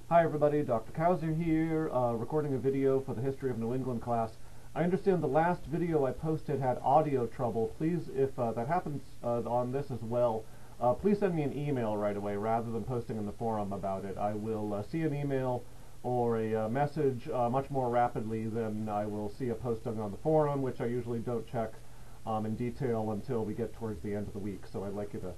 Hi everybody, Dr. Kauser here, recording a video for the History of New England class. I understand the last video I posted had audio trouble. Please, if that happens on this as well, please send me an email right away rather than posting in the forum about it. I will see an email or a message much more rapidly than I will see a posting on the forum, which I usually don't check in detail until we get towards the end of the week. So I'd like you to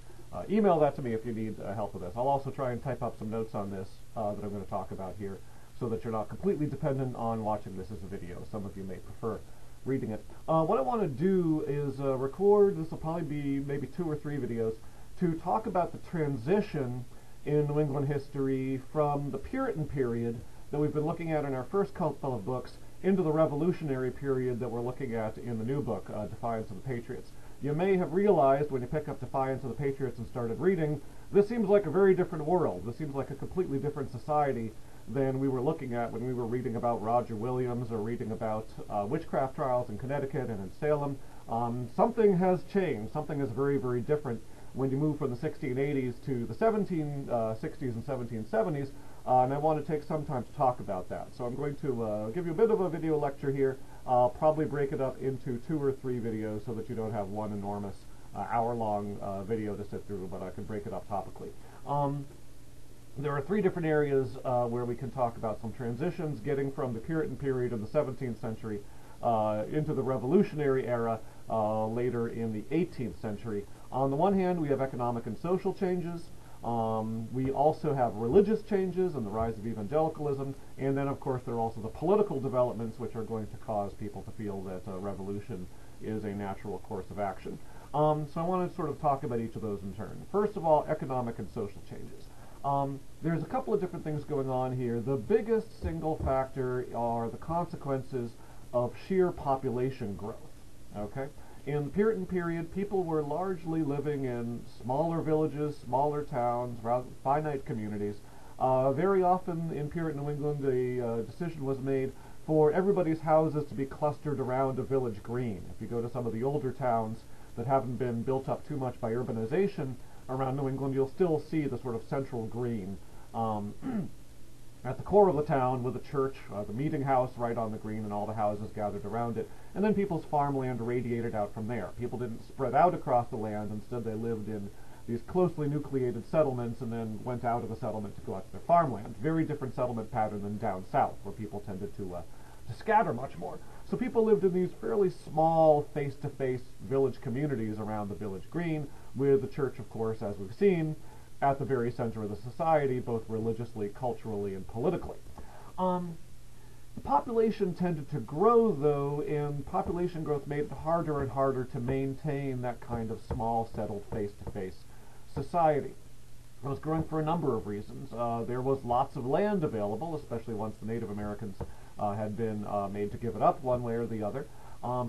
email that to me if you need help with this. I'll also try and type up some notes on this that I'm going to talk about here so that you're not completely dependent on watching this as a video. Some of you may prefer reading it. What I want to do is record, this will probably be maybe 2 or 3 videos, to talk about the transition in New England history from the Puritan period that we've been looking at in our first couple of books into the Revolutionary period that we're looking at in the new book, Defiance of the Patriots. You may have realized when you pick up Defiance of the Patriots and started reading, this seems like a very different world. This seems like a completely different society than we were looking at when we were reading about Roger Williams or reading about witchcraft trials in Connecticut and in Salem. Something has changed. Something is very, very different when you move from the 1680s to the 1760s and 1770s, and I want to take some time to talk about that. So I'm going to give you a bit of a video lecture here. I'll probably break it up into 2 or 3 videos so that you don't have one enormous hour-long video to sit through, but I can break it up topically. There are 3 different areas where we can talk about some transitions, getting from the Puritan period of the 17th century into the Revolutionary era later in the 18th century. On the one hand, we have economic and social changes. We also have religious changes and the rise of evangelicalism, and then of course there are also the political developments which are going to cause people to feel that revolution is a natural course of action. So I want to sort of talk about each of those in turn. First of all, economic and social changes. There's a couple of different things going on here. The biggest single factor are the consequences of sheer population growth. Okay? In the Puritan period, people were largely living in smaller villages, smaller towns, rather finite communities. Very often in Puritan New England, a decision was made for everybody's houses to be clustered around a village green. If you go to some of the older towns that haven't been built up too much by urbanization around New England, you'll still see the sort of central green at the core of the town with a church, the meeting house right on the green, and all the houses gathered around it. And then people's farmland radiated out from there. People didn't spread out across the land. Instead, they lived in these closely nucleated settlements and then went out of the settlement to go out to their farmland. Very different settlement pattern than down south, where people tended to scatter much more. So people lived in these fairly small, face-to-face village communities around the village green, with the church, of course, as we've seen, at the very center of the society, both religiously, culturally, and politically. The population tended to grow, though, and population growth made it harder and harder to maintain that kind of small, settled, face-to-face society. It was growing for a number of reasons. There was lots of land available, especially once the Native Americans had been made to give it up one way or the other.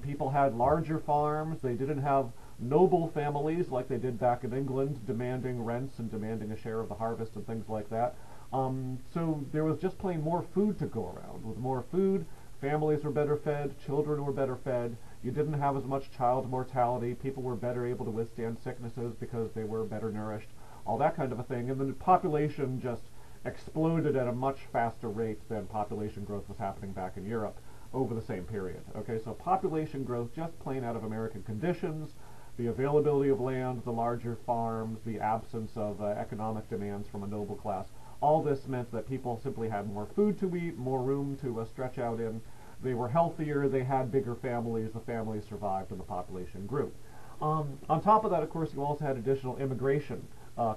People had larger farms. They didn't have noble families like they did back in England, demanding rents and demanding a share of the harvest and things like that. So there was just plain more food to go around. With more food, families were better fed, children were better fed, you didn't have as much child mortality, people were better able to withstand sicknesses because they were better nourished, all that kind of a thing. And the population just exploded at a much faster rate than population growth was happening back in Europe over the same period. Okay, so population growth just plain out of American conditions, the availability of land, the larger farms, the absence of economic demands from a noble class. All this meant that people simply had more food to eat, more room to stretch out in. They were healthier, they had bigger families, the families survived, and the population grew. On top of that, of course, you also had additional immigration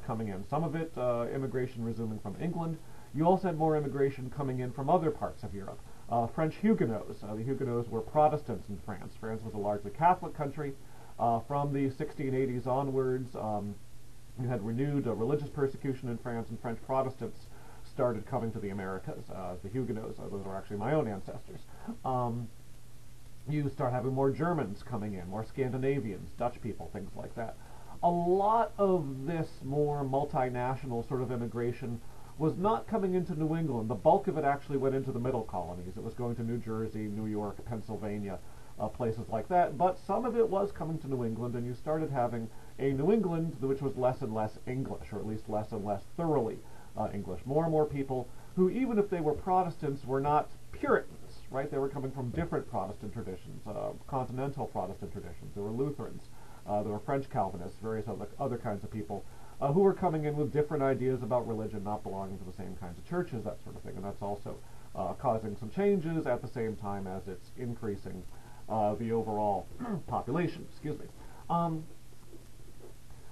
coming in. Some of it, immigration resuming from England. You also had more immigration coming in from other parts of Europe. French Huguenots. The Huguenots were Protestants in France. France was a largely Catholic country. From the 1680s onwards, you had renewed religious persecution in France, and French Protestants started coming to the Americas. The Huguenots, those are actually my own ancestors. You start having more Germans coming in, more Scandinavians, Dutch people, things like that. A lot of this more multinational sort of immigration was not coming into New England. The bulk of it actually went into the middle colonies. It was going to New Jersey, New York, Pennsylvania, places like that. But some of it was coming to New England, and you started having a New England which was less and less English, or at least less and less thoroughly English. More and more people who, even if they were Protestants, were not Puritans, right? They were coming from different Protestant traditions, continental Protestant traditions. There were Lutherans, there were French Calvinists, various other kinds of people who were coming in with different ideas about religion, not belonging to the same kinds of churches, that sort of thing. And that's also causing some changes at the same time as it's increasing the overall population. Excuse me.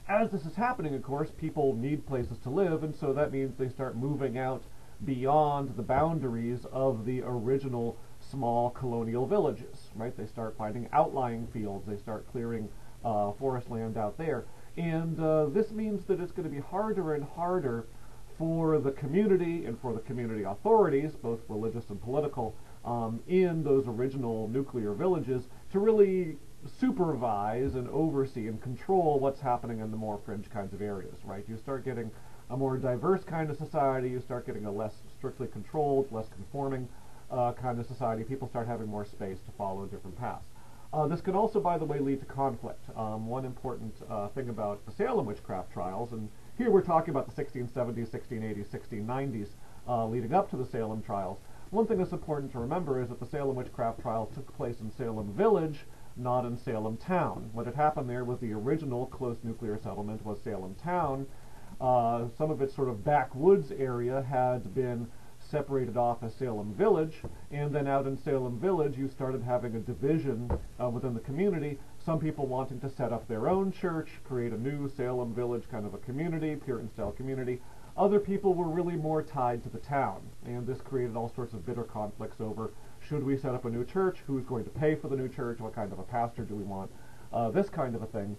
As this is happening, of course, people need places to live, and so that means they start moving out beyond the boundaries of the original small colonial villages, right? They start finding outlying fields, they start clearing forest land out there, and this means that it's going to be harder and harder for the community and for the community authorities, both religious and political, in those original nuclear villages to really supervise and oversee and control what's happening in the more fringe kinds of areas, right? You start getting a more diverse kind of society, you start getting a less strictly controlled, less conforming kind of society. People start having more space to follow different paths. This can also, by the way, lead to conflict. One important thing about the Salem witchcraft trials, and here we're talking about the 1670s, 1680s, 1690s, leading up to the Salem trials. One thing that's important to remember is that the Salem witchcraft trial took place in Salem Village, not in Salem Town. What had happened there was the original close nuclear settlement was Salem Town. Some of its sort of backwoods area had been separated off as Salem Village, and then out in Salem Village you started having a division within the community, some people wanting to set up their own church, create a new Salem Village kind of a community, Puritan-style community. Other people were really more tied to the town, and this created all sorts of bitter conflicts over, should we set up a new church, who's going to pay for the new church, what kind of a pastor do we want, this kind of a thing,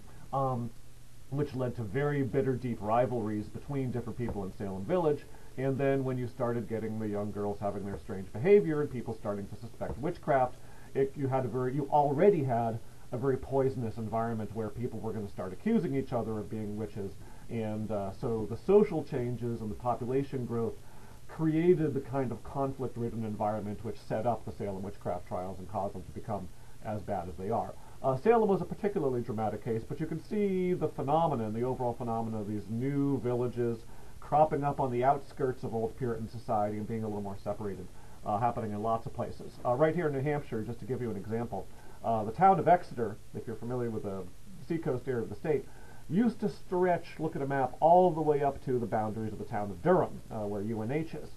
which led to very bitter, deep rivalries between different people in Salem Village. And then when you started getting the young girls having their strange behavior and people starting to suspect witchcraft, you already had a very poisonous environment where people were going to start accusing each other of being witches. And so the social changes and the population growth created the kind of conflict-ridden environment which set up the Salem witchcraft trials and caused them to become as bad as they are. Salem was a particularly dramatic case, but you can see the phenomenon, the overall phenomenon of these new villages cropping up on the outskirts of old Puritan society and being a little more separated, happening in lots of places. Right here in New Hampshire, just to give you an example, the town of Exeter, if you're familiar with the seacoast area of the state, used to stretch, look at a map, all the way up to the boundaries of the town of Durham, where UNH is.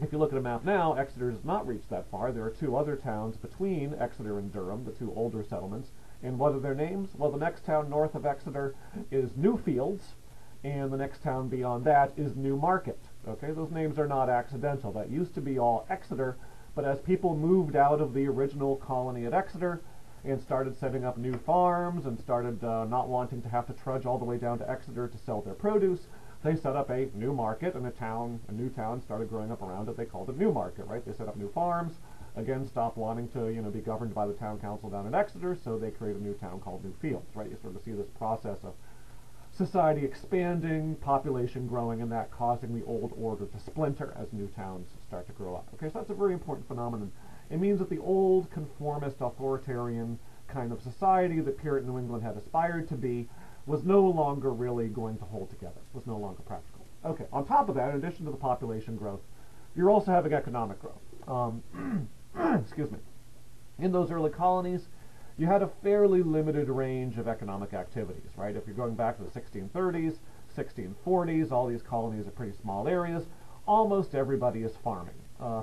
If you look at a map now, Exeter does not reach that far. There are two other towns between Exeter and Durham, the two older settlements. And what are their names? Well, the next town north of Exeter is Newfields, and the next town beyond that is Newmarket. Okay, those names are not accidental. That used to be all Exeter, but as people moved out of the original colony at Exeter and started setting up new farms and started not wanting to have to trudge all the way down to Exeter to sell their produce, they set up a new market, and a new town started growing up around it. They called it Newmarket, right? They set up new farms, again, stopped wanting to, be governed by the town council down in Exeter, so they created a new town called Newfields, right? You sort of see this process of society expanding, population growing, and that causing the old order to splinter as new towns start to grow up. Okay, so that's a very important phenomenon. It means that the old conformist, authoritarian kind of society that Puritan New England had aspired to be was no longer really going to hold together, was no longer practical. Okay, on top of that, in addition to the population growth, you're also having economic growth. Excuse me. In those early colonies, you had a fairly limited range of economic activities, right? If you're going back to the 1630s, 1640s, all these colonies are pretty small areas. Almost everybody is farming.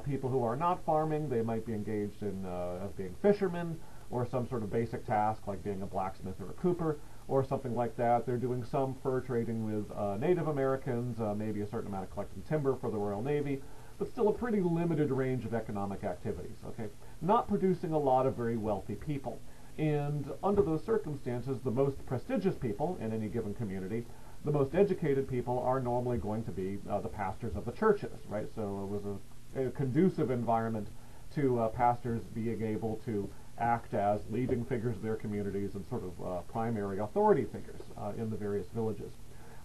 People who are not farming, they might be engaged in as being fishermen or some sort of basic task like being a blacksmith or a cooper or something like that. They're doing some fur trading with Native Americans, maybe a certain amount of collecting timber for the Royal Navy, but still a pretty limited range of economic activities, okay? Not producing a lot of very wealthy people. And under those circumstances, the most prestigious people in any given community, the most educated people, are normally going to be the pastors of the churches, right? So it was a conducive environment to pastors being able to act as leading figures of their communities and sort of primary authority figures in the various villages.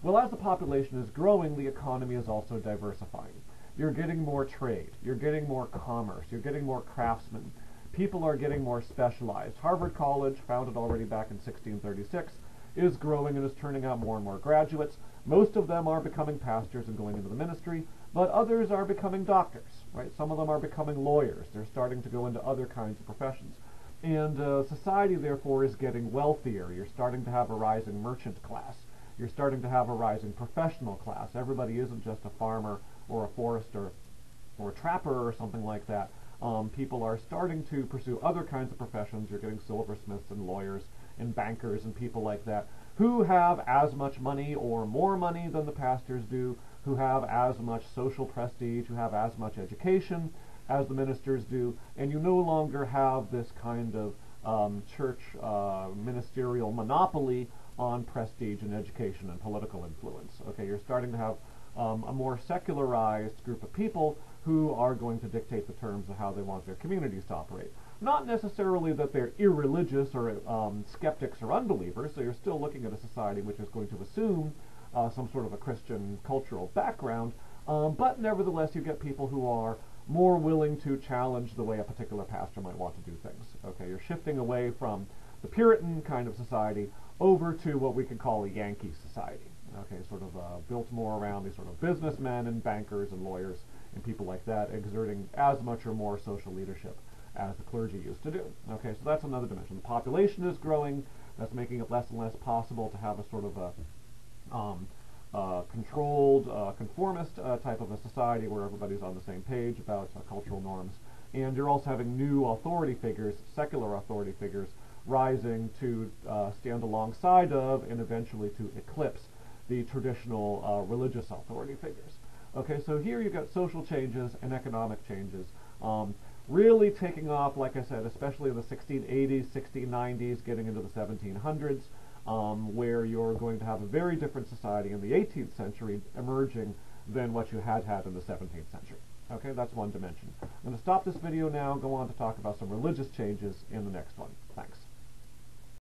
Well, as the population is growing, the economy is also diversifying. You're getting more trade, you're getting more commerce, you're getting more craftsmen. People are getting more specialized. Harvard College, founded already back in 1636, is growing and is turning out more and more graduates. Most of them are becoming pastors and going into the ministry, but others are becoming doctors, right? Some of them are becoming lawyers. They're starting to go into other kinds of professions. And society, therefore, is getting wealthier. You're starting to have a rising merchant class. You're starting to have a rising professional class. Everybody isn't just a farmer or a forester or a trapper or something like that. People are starting to pursue other kinds of professions. You're getting silversmiths and lawyers and bankers and people like that who have as much money or more money than the pastors do, who have as much social prestige, who have as much education as the ministers do, and you no longer have this kind of church ministerial monopoly on prestige and education and political influence. Okay, you're starting to have a more secularized group of people who are going to dictate the terms of how they want their communities to operate. Not necessarily that they're irreligious or skeptics or unbelievers, so you're still looking at a society which is going to assume some sort of a Christian cultural background, but nevertheless you get people who are more willing to challenge the way a particular pastor might want to do things. Okay, you're shifting away from the Puritan kind of society over to what we could call a Yankee society. Okay, sort of built more around these sort of businessmen and bankers and lawyers and people like that, exerting as much or more social leadership as the clergy used to do. Okay, so that's another dimension. The population is growing. That's making it less and less possible to have a sort of controlled, conformist type of a society where everybody's on the same page about cultural norms. And you're also having new authority figures, secular authority figures, rising to stand alongside of and eventually to eclipse the traditional religious authority figures. Okay, so here you've got social changes and economic changes really taking off, like I said, especially in the 1680s, 1690s, getting into the 1700s, where you're going to have a very different society in the 18th century emerging than what you had in the 17th century. Okay, that's one dimension. I'm going to stop this video now and go on to talk about some religious changes in the next one. Thanks.